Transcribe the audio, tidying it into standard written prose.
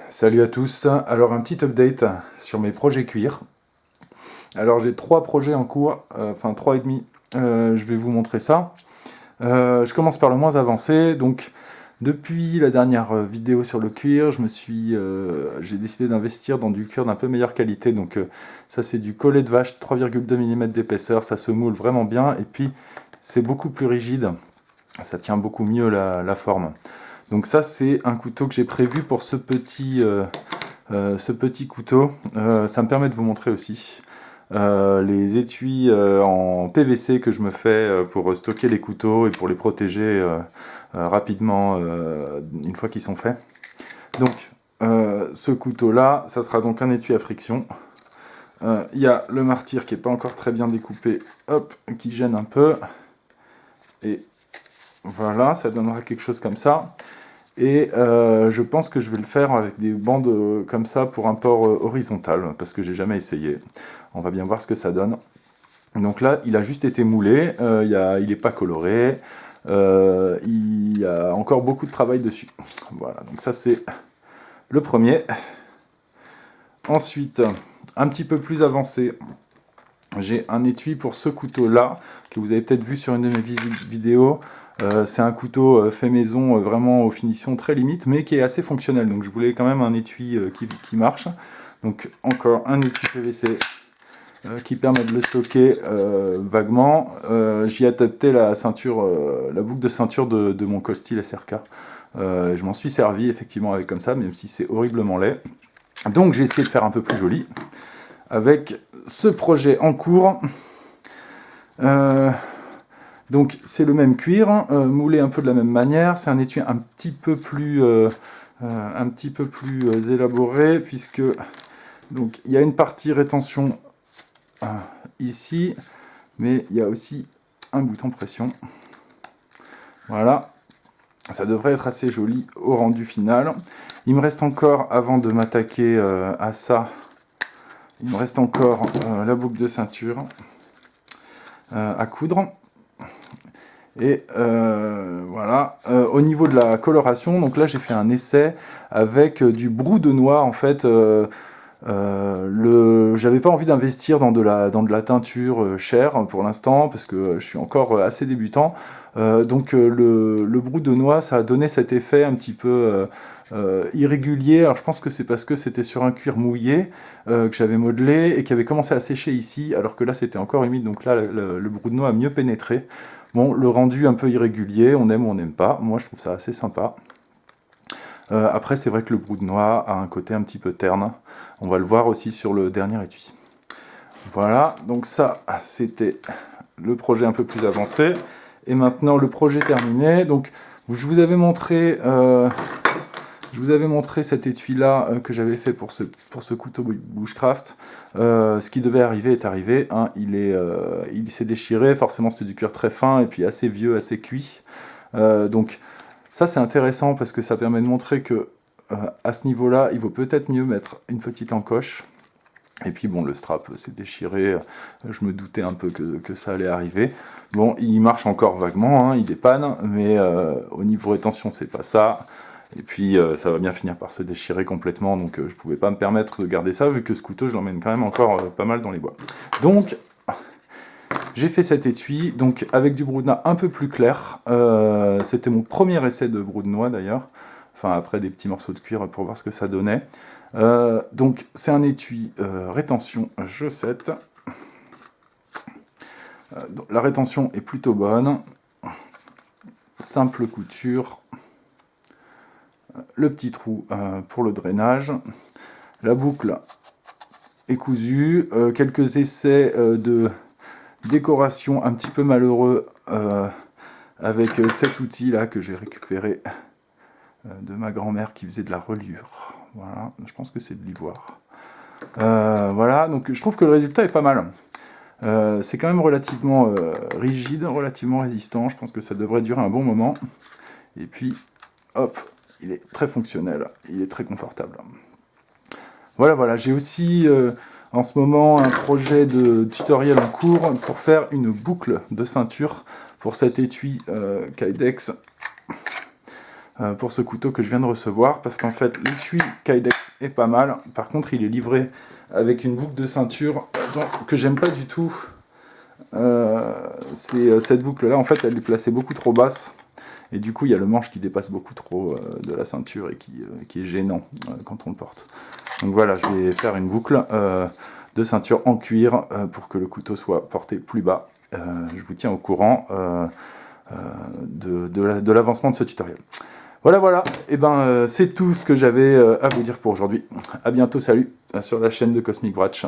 Salut à tous, alors un petit update sur mes projets cuir. Alors j'ai 3 projets en cours, enfin 3 et demi, je vais vous montrer ça. Je commence par le moins avancé, donc depuis la dernière vidéo sur le cuir, j'ai décidé d'investir dans du cuir d'un peu meilleure qualité, donc ça c'est du collet de vache 3,2 mm d'épaisseur, ça se moule vraiment bien, et puis c'est beaucoup plus rigide, ça tient beaucoup mieux la forme. Donc ça c'est un couteau que j'ai prévu pour ce petit couteau. Ça me permet de vous montrer aussi les étuis en PVC que je me fais pour stocker les couteaux et pour les protéger rapidement une fois qu'ils sont faits. Donc ce couteau là, ça sera donc un étui à friction. Il y a le martyr qui n'est pas encore très bien découpé, hop, qui gêne un peu. Et voilà, ça donnera quelque chose comme ça. Et je pense que je vais le faire avec des bandes comme ça pour un port horizontal, parce que j'ai jamais essayé. On va bien voir ce que ça donne. Donc là, il a juste été moulé, il n'est pas coloré, il y a encore beaucoup de travail dessus. Voilà, donc ça c'est le premier. Ensuite, un petit peu plus avancé, j'ai un étui pour ce couteau-là, que vous avez peut-être vu sur une de mes vidéos. C'est un couteau fait maison, vraiment aux finitions très limites, mais qui est assez fonctionnel. Donc je voulais quand même un étui qui marche. Donc encore un étui PVC qui permet de le stocker vaguement. J'y ai adapté la ceinture, la boucle de ceinture de mon Costil SRK. Je m'en suis servi effectivement avec comme ça, même si c'est horriblement laid. Donc j'ai essayé de faire un peu plus joli avec ce projet en cours. Donc c'est le même cuir, moulé un peu de la même manière. C'est un étui un petit peu plus élaboré, puisque donc il y a une partie rétention ici, mais il y a aussi un bouton pression. Voilà, ça devrait être assez joli au rendu final. Il me reste encore, avant de m'attaquer à ça, il me reste encore la boucle de ceinture à coudre. Et voilà, au niveau de la coloration, donc là j'ai fait un essai avec du brou de noix en fait. J'avais pas envie d'investir dans de la teinture chère pour l'instant parce que je suis encore assez débutant. Donc le brou de noix, ça a donné cet effet un petit peu irrégulier. Alors je pense que c'est parce que c'était sur un cuir mouillé que j'avais modelé et qui avait commencé à sécher ici, alors que là c'était encore humide. Donc là le brou de noix a mieux pénétré. Bon, le rendu un peu irrégulier, on aime ou on n'aime pas. Moi je trouve ça assez sympa. Après, c'est vrai que le brou de noix a un côté un petit peu terne. On va le voir aussi sur le dernier étui. Voilà, donc ça, c'était le projet un peu plus avancé. Et maintenant, le projet terminé. Donc, je vous avais montré cet étui-là que j'avais fait pour ce couteau bushcraft. Ce qui devait arriver est arrivé. Hein. Il s'est déchiré. Forcément, c'était du cuir très fin et puis assez vieux, assez cuit. Donc, ça c'est intéressant parce que ça permet de montrer que à ce niveau-là, il vaut peut-être mieux mettre une petite encoche. Et puis bon, le strap s'est déchiré, je me doutais un peu que ça allait arriver. Bon, il marche encore vaguement, hein, il dépanne, mais au niveau rétention, c'est pas ça. Et puis ça va bien finir par se déchirer complètement, donc je pouvais pas me permettre de garder ça, vu que ce couteau, je l'emmène quand même encore pas mal dans les bois. Donc, j'ai fait cet étui, donc avec du brou de noix un peu plus clair. C'était mon premier essai de brou de noix d'ailleurs. Enfin, après des petits morceaux de cuir pour voir ce que ça donnait. Donc, c'est un étui rétention chaussette. La rétention est plutôt bonne. Simple couture. Le petit trou pour le drainage. La boucle est cousue. Quelques essais de décoration un petit peu malheureux avec cet outil là que j'ai récupéré de ma grand-mère qui faisait de la reliure. Voilà, je pense que c'est de l'ivoire. Voilà, donc je trouve que le résultat est pas mal. C'est quand même relativement rigide, relativement résistant. Je pense que ça devrait durer un bon moment. Et puis, hop, il est très fonctionnel, il est très confortable. Voilà, j'ai aussi en ce moment un projet de tutoriel en cours pour faire une boucle de ceinture pour cet étui Kydex. pour ce couteau que je viens de recevoir, parce qu'en fait l'étui Kydex est pas mal, par contre il est livré avec une boucle de ceinture que j'aime pas du tout. Cette boucle là en fait elle est placée beaucoup trop basse, et du coup il y a le manche qui dépasse beaucoup trop de la ceinture et qui est gênant quand on le porte. Donc voilà, je vais faire une boucle de ceinture en cuir pour que le couteau soit porté plus bas. Je vous tiens au courant de l'avancement de ce tutoriel. Voilà, et c'est tout ce que j'avais à vous dire pour aujourd'hui. A bientôt, salut sur la chaîne de Cosmic Bratch.